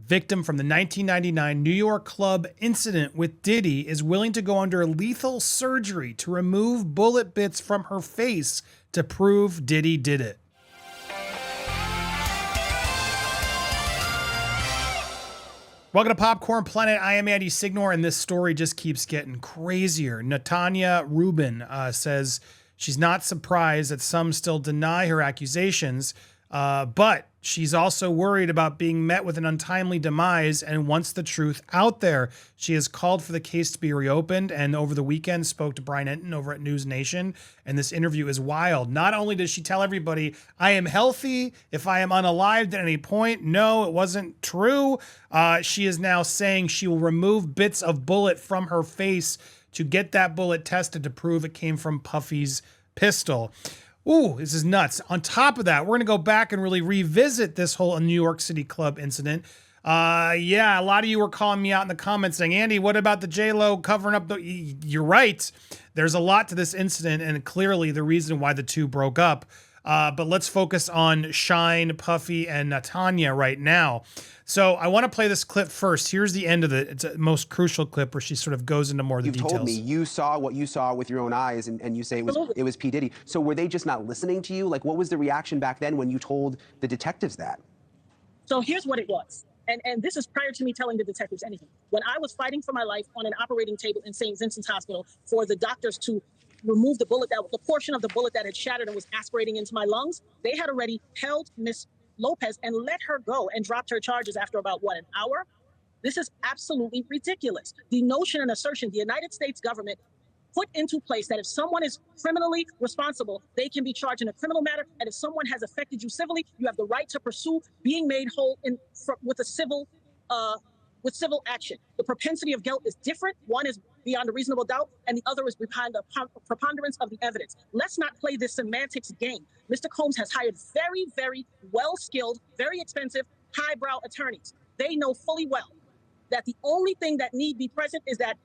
victim from the 1999 New York club incident with Diddy, is willing to go under lethal surgery to remove bullet bits from her face to prove Diddy did it. Welcome to Popcorn Planet. I am Andy Signor, and this story just keeps getting crazier. Natania Reuben says she's not surprised that some still deny her accusations, but she's also worried about being met with an untimely demise and wants the truth out there. She has called for the case to be reopened, and over the weekend spoke to Brian Enton over at NewsNation, and this interview is wild. Not only does she tell everybody, I am healthy if I am unalived at any point. No, it wasn't true. She is now saying she will remove bits of bullet from her face to get that bullet tested to prove it came from Puffy's pistol. Ooh, this is nuts. On top of that, we're going to go back and really revisit this whole New York City club incident. Yeah, a lot of you were calling me out in the comments saying, Andy, what about the J-Lo covering up the... You're right. There's a lot to this incident and clearly the reason why the two broke up. But let's focus on Shyne, Puffy, and Natania right now. So I want to play this clip first. Here's the end of it. It's a most crucial clip where she sort of goes into more of the details. You've told me you saw what you saw with your own eyes, and you say it was P. Diddy. So were they just not listening to you? Like, what was the reaction back then when you told the detectives that? So here's what it was. And this is prior to me telling the detectives anything. When I was fighting for my life on an operating table in St. Vincent's Hospital for the doctors to remove the bullet, the portion of the bullet that had shattered and was aspirating into my lungs, they had already held Miss Lopez and let her go and dropped her charges after about, what, an hour? This is absolutely ridiculous. The notion and assertion the United States government put into place that if someone is criminally responsible, they can be charged in a criminal matter, and if someone has affected you civilly, you have the right to pursue being made whole with civil action. The propensity of guilt is different. One is beyond a reasonable doubt, and the other is behind the preponderance of the evidence. Let's not play this semantics game. Mr. Combs has hired very, very well-skilled, very expensive, highbrow attorneys. They know fully well that the only thing that need be present is that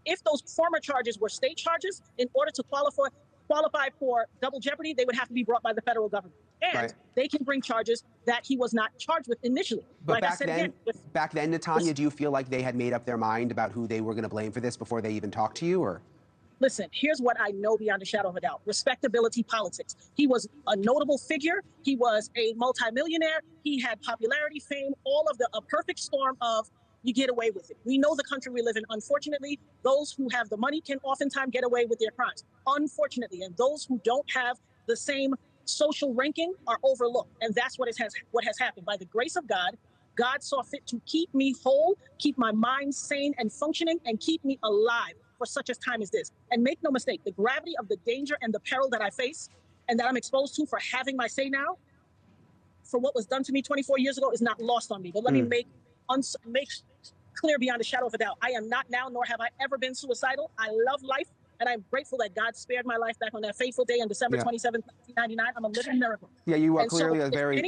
if those former charges were state charges, in order to qualify for double jeopardy, they would have to be brought by the federal government. And they can bring charges that he was not charged with initially. But like back then, Natania, do you feel like they had made up their mind about who they were going to blame for this before they even talked to you, or? Listen, here's what I know beyond a shadow of a doubt. Respectability politics. He was a notable figure. He was a multimillionaire. He had popularity, fame, all of a perfect storm of you get away with it. We know the country we live in. Unfortunately, those who have the money can oftentimes get away with their crimes. Unfortunately, and those who don't have the same social ranking are overlooked. And that's what has happened. By the grace of God, God saw fit to keep me whole, keep my mind sane and functioning, and keep me alive for such a time as this. And make no mistake, the gravity of the danger and the peril that I face and that I'm exposed to for having my say now, for what was done to me 24 years ago, is not lost on me. But let me make clear beyond a shadow of a doubt. I am not now, nor have I ever been suicidal. I love life, and I'm grateful that God spared my life back on that fateful day on December 27th, 1999. I'm a living miracle. Yeah, you are and clearly so, a very...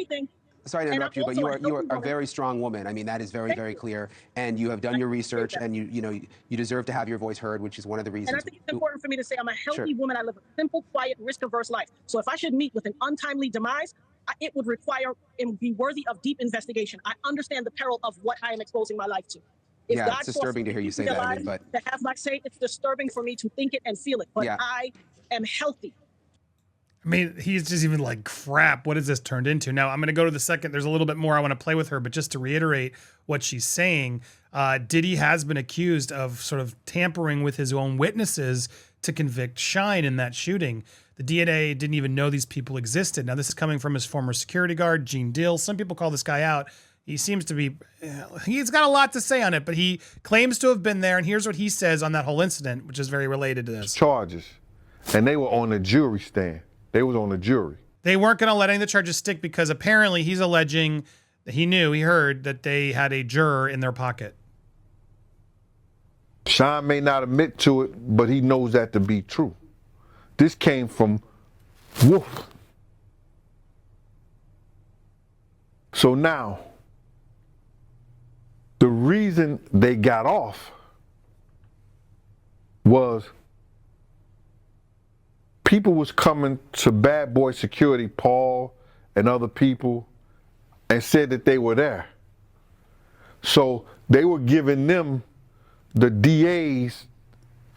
Sorry to interrupt you, but you are a very strong woman. I mean, that is very, very clear. And you have done your research, and you deserve to have your voice heard, which is one of the reasons. And I think it's important for me to say I'm a healthy woman. I live a simple, quiet, risk-averse life. So if I should meet with an untimely demise, it would require and be worthy of deep investigation. I understand the peril of what I am exposing my life to. If yeah, God it's disturbing to hear you say that. I mean, but to have my say, it's disturbing for me to think it and feel it. But I am healthy. I mean, he's just even like, crap, what has this turned into? Now, I'm going to go to the second. There's a little bit more I want to play with her, but just to reiterate what she's saying, Diddy has been accused of sort of tampering with his own witnesses to convict Shyne in that shooting. The DNA didn't even know these people existed. Now, this is coming from his former security guard, Gene Dill. Some people call this guy out. He seems to be, he's got a lot to say on it, but he claims to have been there. And here's what he says on that whole incident, which is very related to this. Charges, and they were on the jury stand. They was on the jury. They weren't going to let any of the charges stick because apparently he's alleging that he heard that they had a juror in their pocket. Shyne may not admit to it, but he knows that to be true. This came from Wolf. So now, the reason they got off was people was coming to Bad Boy Security, Paul and other people, and said that they were there. So they were giving them the DA's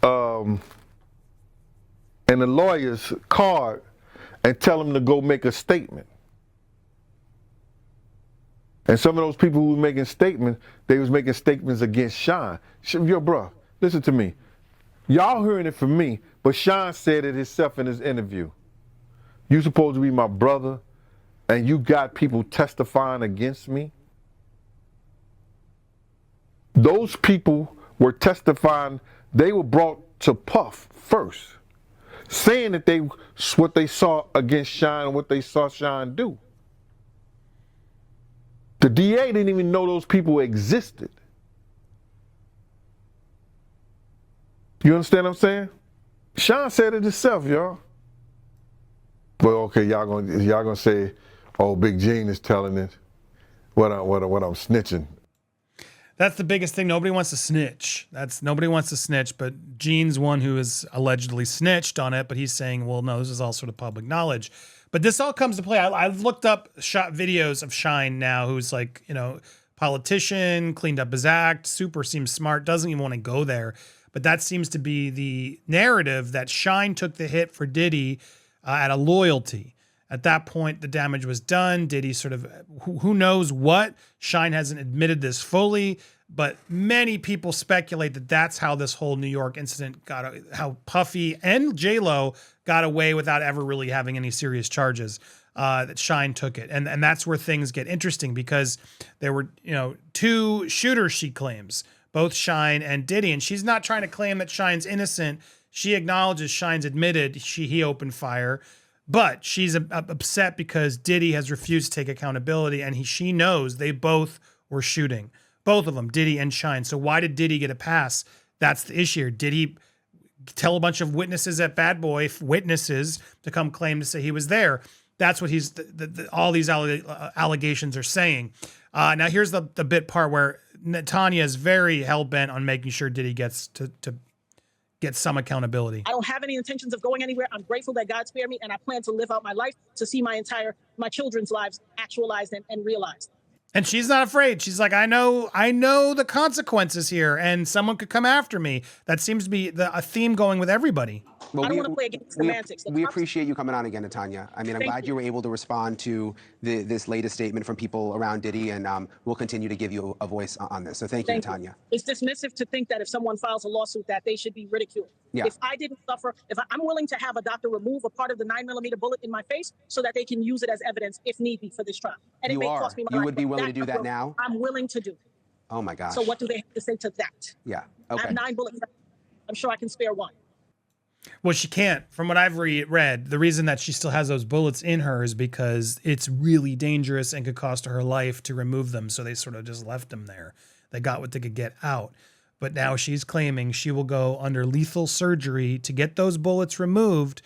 and the lawyer's card and tell them to go make a statement. And some of those people who were making statements, they was making statements against Shyne. Yo, bro, listen to me. Y'all hearing it from me, but Shyne said it himself in his interview. You supposed to be my brother, and you got people testifying against me? Those people were testifying, they were brought to Puff first, saying that what they saw against Shyne and what they saw Shyne do. The DA didn't even know those people existed. You understand what I'm saying? Shyne said it himself, y'all. Well, okay, y'all gonna say, oh, Big Gene is telling it. What I'm snitching. That's the biggest thing. Nobody wants to snitch. Nobody wants to snitch, but Gene's one who is allegedly snitched on it, but he's saying, well, no, this is all sort of public knowledge. But this all comes to play. I've looked up shot videos of Shyne now, who's like, you know, politician, cleaned up his act, super seems smart, doesn't even want to go there. But that seems to be the narrative, that Shyne took the hit for Diddy out of loyalty. At that point, the damage was done. Diddy sort of, who knows what? Shyne hasn't admitted this fully, but many people speculate that that's how this whole New York incident how Puffy and J-Lo got away without ever really having any serious charges, that Shyne took it. And that's where things get interesting, because there were, you know, two shooters, she claims, both Shyne and Diddy, and she's not trying to claim that Shyne's innocent. She acknowledges Shyne's admitted he opened fire. But she's upset because Diddy has refused to take accountability, and she knows they both were shooting. Both of them, Diddy and Shyne. So why did Diddy get a pass? That's the issue. Did he tell a bunch of witnesses at Bad Boy, witnesses, to come claim to say he was there? That's what all these allegations are saying. Now here's the bit part where Natania is very hell-bent on making sure Diddy gets to get some accountability. I don't have any intentions of going anywhere. I'm grateful that God spared me, and I plan to live out my life to see my children's lives actualized and realized. And she's not afraid. She's like, I know the consequences here, and someone could come after me. That seems to be a theme going with everybody. Well, I don't want to play against semantics. We appreciate you coming on again, Natania. I mean, I'm glad you were able to respond to this latest statement from people around Diddy, and we'll continue to give you a voice on this. So thank you, Natania. It's dismissive to think that if someone files a lawsuit that they should be ridiculed. Yeah. If I didn't suffer, I'm willing to have a doctor remove a part of the 9mm bullet in my face so that they can use it as evidence if need be for this trial. And it may cost me my life. You would be willing to do that now? I'm willing to do it. Oh my gosh. So what do they have to say to that? Yeah. Okay. I have 9 bullets. I'm sure I can spare one. Well, she can't. From what I've read, the reason that she still has those bullets in her is because it's really dangerous and could cost her life to remove them. So they sort of just left them there. They got what they could get out. But now she's claiming she will go under lethal surgery to get those bullets removed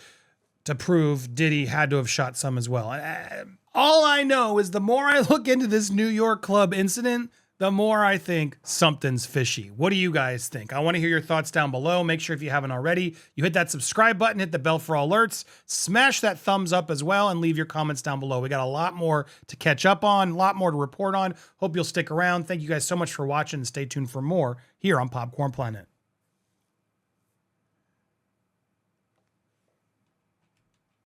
to prove Diddy had to have shot some as well. And all I know is the more I look into this New York club incident, the more I think something's fishy. What do you guys think? I want to hear your thoughts down below. Make sure if you haven't already, you hit that subscribe button, hit the bell for all alerts, smash that thumbs up as well, and leave your comments down below. We got a lot more to catch up on, a lot more to report on. Hope you'll stick around. Thank you guys so much for watching, and stay tuned for more here on Popcorn Planet.